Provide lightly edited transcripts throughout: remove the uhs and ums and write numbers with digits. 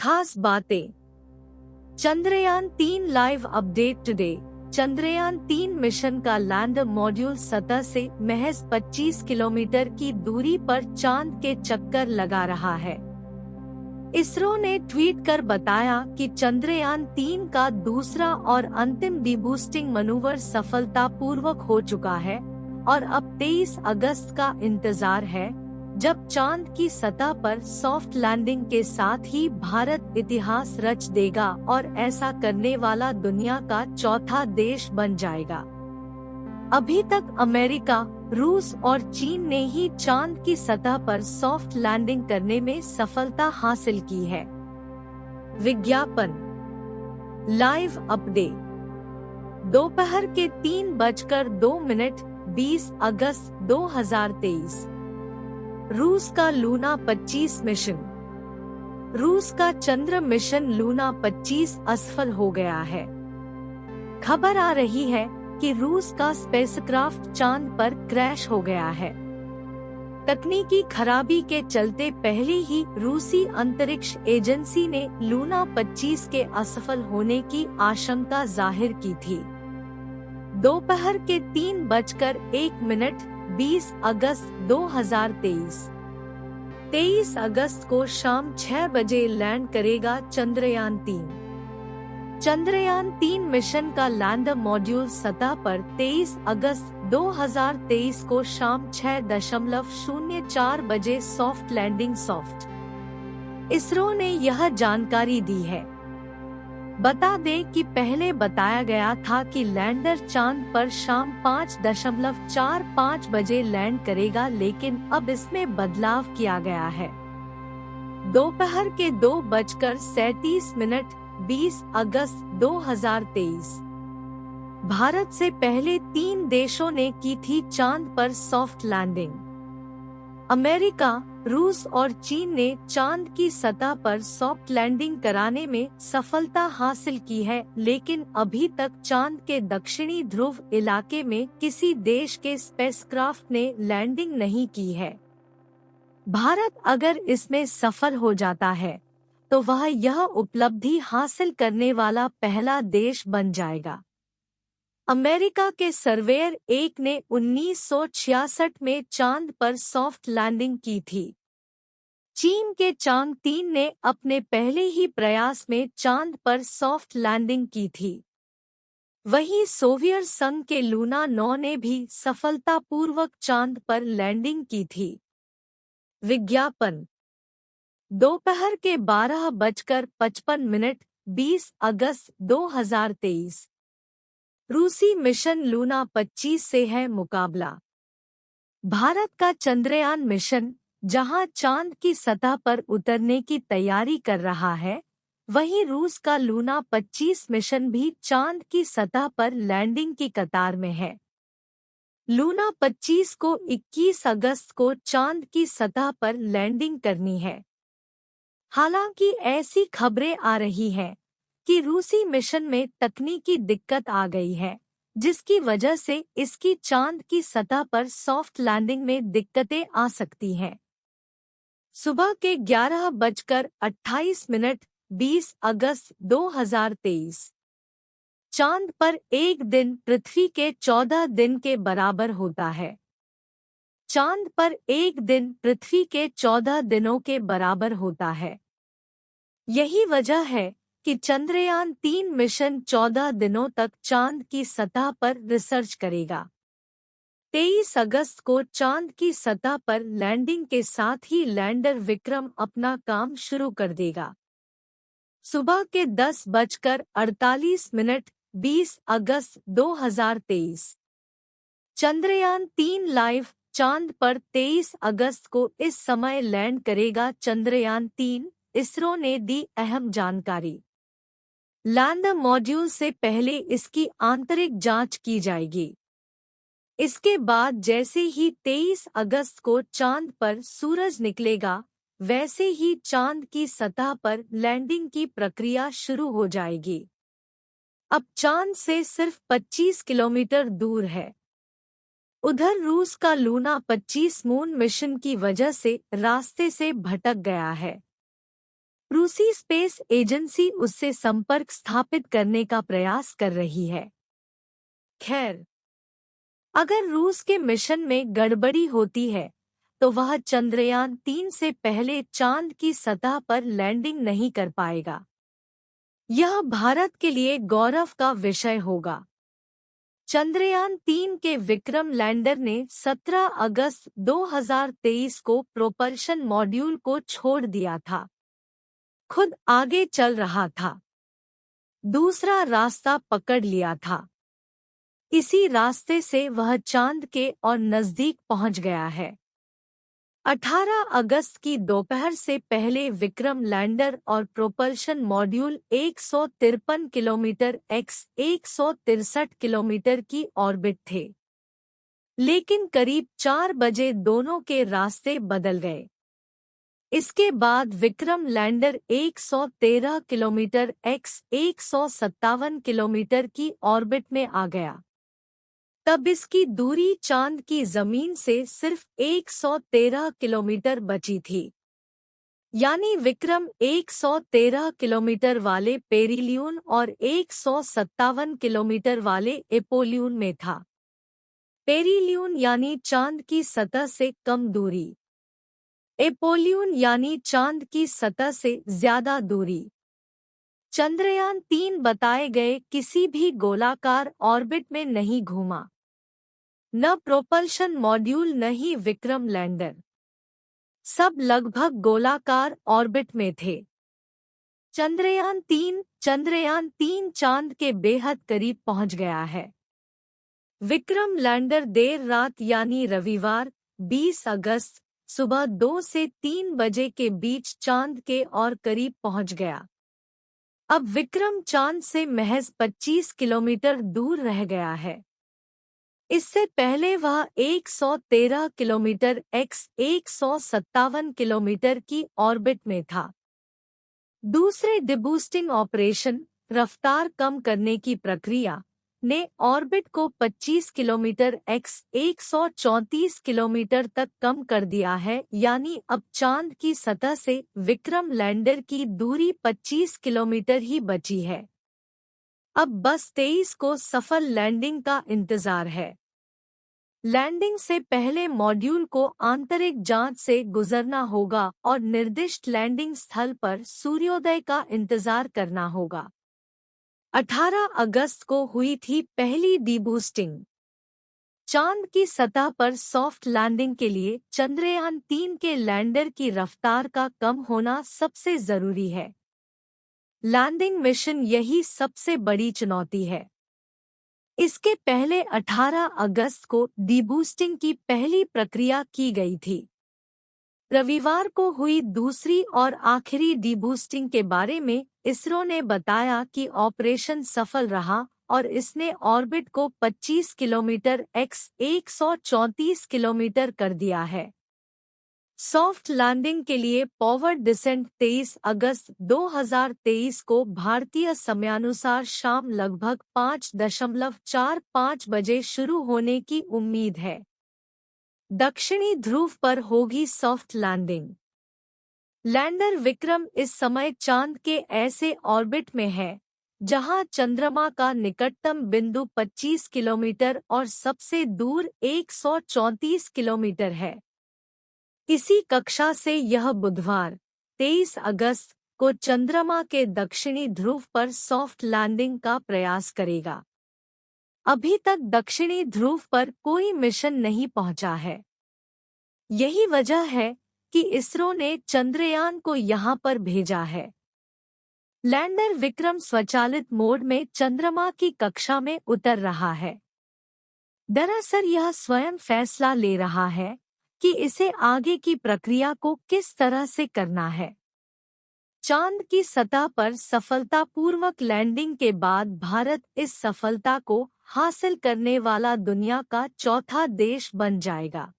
खास बातें। Chandrayaan-3 live update today. Chandrayaan-3 mission का लैंडर मॉड्यूल सतह से महज 25 किलोमीटर की दूरी पर चांद के चक्कर लगा रहा है। इसरो ने ट्वीट कर बताया कि चंद्रयान-3 का दूसरा और अंतिम डीबूस्टिंग मनूवर सफलतापूर्वक हो चुका है और अब 23 अगस्त का इंतजार है, जब चांद की सतह पर सॉफ्ट लैंडिंग के साथ ही भारत इतिहास रच देगा और ऐसा करने वाला दुनिया का चौथा देश बन जाएगा। अभी तक अमेरिका, रूस और चीन ने ही चांद की सतह पर सॉफ्ट लैंडिंग करने में सफलता हासिल की है। विज्ञापन। Live update. दोपहर के 3:02 20 अगस्त 2023। रूस का लूना 25 मिशन। रूस का चंद्र मिशन लूना 25 असफल हो गया है। खबर आ रही है कि रूस का स्पेसक्राफ्ट चांद पर क्रैश हो गया है। तकनीकी खराबी के चलते पहले ही रूसी अंतरिक्ष एजेंसी ने लूना 25 के असफल होने की आशंका जाहिर की थी। दोपहर के 3:01 20 अगस्त 2023। 23 अगस्त को शाम 6 बजे लैंड करेगा चंद्रयान-3। चंद्रयान-3 मिशन का लैंडर मॉड्यूल सतह पर 23 अगस्त 2023 को शाम 6:04 बजे सॉफ्ट लैंडिंग इसरो ने यह जानकारी दी है। बता दें कि पहले बताया गया था कि लैंडर चांद पर शाम 5:45 बजे लैंड करेगा, लेकिन अब इसमें बदलाव किया गया है। दोपहर के 2:37 20 अगस्त 2023। भारत से पहले 3 देशों ने की थी चांद पर सॉफ्ट लैंडिंग। अमेरिका, रूस और चीन ने चांद की सतह पर सॉफ्ट लैंडिंग कराने में सफलता हासिल की है, लेकिन अभी तक चांद के दक्षिणी ध्रुव इलाके में किसी देश के स्पेसक्राफ्ट ने लैंडिंग नहीं की है। भारत अगर इसमें सफल हो जाता है तो वह यह उपलब्धि हासिल करने वाला पहला देश बन जाएगा। अमेरिका के सर्वेयर 1 ने 1966 में चांद पर सॉफ्ट लैंडिंग की थी। चीन के चांग-3 ने अपने पहले ही प्रयास में चांद पर सॉफ्ट लैंडिंग की थी। वहीं सोवियत संघ के लूना 9 ने भी सफलतापूर्वक चांद पर लैंडिंग की थी। विज्ञापन। दोपहर के 12:55 20 अगस्त 2023। रूसी मिशन लूना 25 से है मुकाबला। भारत का चंद्रयान मिशन जहां चांद की सतह पर उतरने की तैयारी कर रहा है, वहीं रूस का लूना 25 मिशन भी चांद की सतह पर लैंडिंग की कतार में है। लूना 25 को 21 अगस्त को चांद की सतह पर लैंडिंग करनी है। हालांकि ऐसी खबरें आ रही हैं कि रूसी मिशन में तकनीकी दिक्कत आ गई है, जिसकी वजह से इसकी चांद की सतह पर सॉफ्ट लैंडिंग में दिक्कतें आ सकती हैं। सुबह के 11:28 20 अगस्त 2023। चांद पर एक दिन पृथ्वी के 14 दिन के बराबर होता है। चांद पर एक दिन पृथ्वी के 14 दिनों के बराबर होता है। यही वजह है कि चंद्रयान-3 मिशन 14 दिनों तक चांद की सतह पर रिसर्च करेगा। 23 अगस्त को चांद की सतह पर लैंडिंग के साथ ही लैंडर विक्रम अपना काम शुरू कर देगा। सुबह के 10:48 20 अगस्त 2023। चंद्रयान-3 लाइव चांद पर 23 अगस्त को इस समय लैंड करेगा चंद्रयान-3, इसरो ने दी अहम जानकारी। लैंडर मॉड्यूल से पहले इसकी आंतरिक जांच की जाएगी। इसके बाद जैसे ही 23 अगस्त को चांद पर सूरज निकलेगा, वैसे ही चांद की सतह पर लैंडिंग की प्रक्रिया शुरू हो जाएगी। अब चांद से सिर्फ 25 किलोमीटर दूर है। उधर रूस का लूना 25 मून मिशन की वजह से रास्ते से भटक गया है। रूसी स्पेस एजेंसी उससे संपर्क स्थापित करने का प्रयास कर रही है। खैर, अगर रूस के मिशन में गड़बड़ी होती है तो वह चंद्रयान-3 से पहले चांद की सतह पर लैंडिंग नहीं कर पाएगा। यह भारत के लिए गौरव का विषय होगा। चंद्रयान-3 के विक्रम लैंडर ने 17 अगस्त 2023 को प्रोपल्शन मॉड्यूल को छोड़ दिया था। खुद आगे चल रहा था, दूसरा रास्ता पकड़ लिया था। इसी रास्ते से वह चांद के और नजदीक पहुंच गया है। 18 अगस्त की दोपहर से पहले विक्रम लैंडर और propulsion module 153 kilometre x 163 kilometre की ऑर्बिट थे, लेकिन करीब 4 बजे दोनों के रास्ते बदल गए। इसके बाद Vikram lander 113 kilometre x 157 kilometre की ऑर्बिट में आ गया। तब इसकी दूरी चांद की जमीन से सिर्फ 113 किलोमीटर बची थी, यानी विक्रम 113 किलोमीटर वाले पेरिलियन और 157 किलोमीटर वाले एपोलियन में था। पेरिलियन यानी चांद की सतह से कम दूरी, एपोलियन यानी चांद की सतह से ज्यादा दूरी। चंद्रयान-3 बताए गए किसी भी गोलाकार ऑर्बिट में नहीं घूमा, न प्रोपल्शन मॉड्यूल न ही विक्रम लैंडर। सब लगभग गोलाकार ऑर्बिट में थे। चंद्रयान-3 चांद के बेहद करीब पहुंच गया है। विक्रम लैंडर देर रात यानी रविवार 20 अगस्त सुबह 2 से 3 बजे के बीच चांद के और करीब पहुंच गया। अब विक्रम चांद से महज 25 किलोमीटर दूर रह गया है। इससे पहले वह 113 किलोमीटर x 157 किलोमीटर की ऑर्बिट में था। दूसरे डिबूस्टिंग ऑपरेशन, रफ्तार कम करने की प्रक्रिया, ने ऑर्बिट को 25 किलोमीटर x 134 किलोमीटर तक कम कर दिया है, यानी अब चांद की सतह से विक्रम लैंडर की दूरी 25 किलोमीटर ही बची है। अब बस 23 को सफल लैंडिंग का इंतजार है। लैंडिंग से पहले मॉड्यूल को आंतरिक जांच से गुजरना होगा और निर्दिष्ट लैंडिंग स्थल पर सूर्योदय का इंतजार करना होगा। 18 अगस्त को हुई थी पहली डीबूस्टिंग। चांद की सतह पर सॉफ्ट लैंडिंग के लिए चंद्रयान-3 के लैंडर की रफ्तार का कम होना सबसे जरूरी है। लैंडिंग मिशन यही सबसे बड़ी चुनौती है। इसके पहले 18 अगस्त को डीबूस्टिंग की पहली प्रक्रिया की गई थी। रविवार को हुई दूसरी और आखिरी डीबूस्टिंग के बारे में इसरो ने बताया कि ऑपरेशन सफल रहा और इसने ऑर्बिट को 25 किलोमीटर x 134 किलोमीटर कर दिया है। सॉफ्ट लैंडिंग के लिए पॉवर डिसेंट 23 अगस्त 2023 को भारतीय समयानुसार शाम लगभग 5:45 बजे शुरू होने की उम्मीद है। दक्षिणी ध्रुव पर होगी सॉफ्ट लैंडिंग। लैंडर विक्रम इस समय चांद के ऐसे ऑर्बिट में है जहां चंद्रमा का निकटतम बिंदु 25 किलोमीटर और सबसे दूर 134 किलोमीटर है। इसी कक्षा से यह बुधवार 23 अगस्त को चंद्रमा के दक्षिणी ध्रुव पर सॉफ्ट लैंडिंग का प्रयास करेगा। अभी तक दक्षिणी ध्रुव पर कोई मिशन नहीं पहुंचा है। यही वजह है कि इसरो ने चंद्रयान को यहां पर भेजा है। लैंडर विक्रम स्वचालित मोड में चंद्रमा की कक्षा में उतर रहा है। दरअसल यह स्वयं फैसला ले रहा है कि इसे आगे की प्रक्रिया को किस तरह से करना है। चांद की सतह पर सफलतापूर्वक लैंडिंग के बाद भारत इस सफलता को हासिल करने वाला दुनिया का चौथा देश बन जाएगा।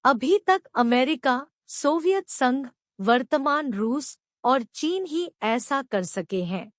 अभी तक अमेरिका, सोवियत संघ, वर्तमान रूस और चीन ही ऐसा कर सके हैं।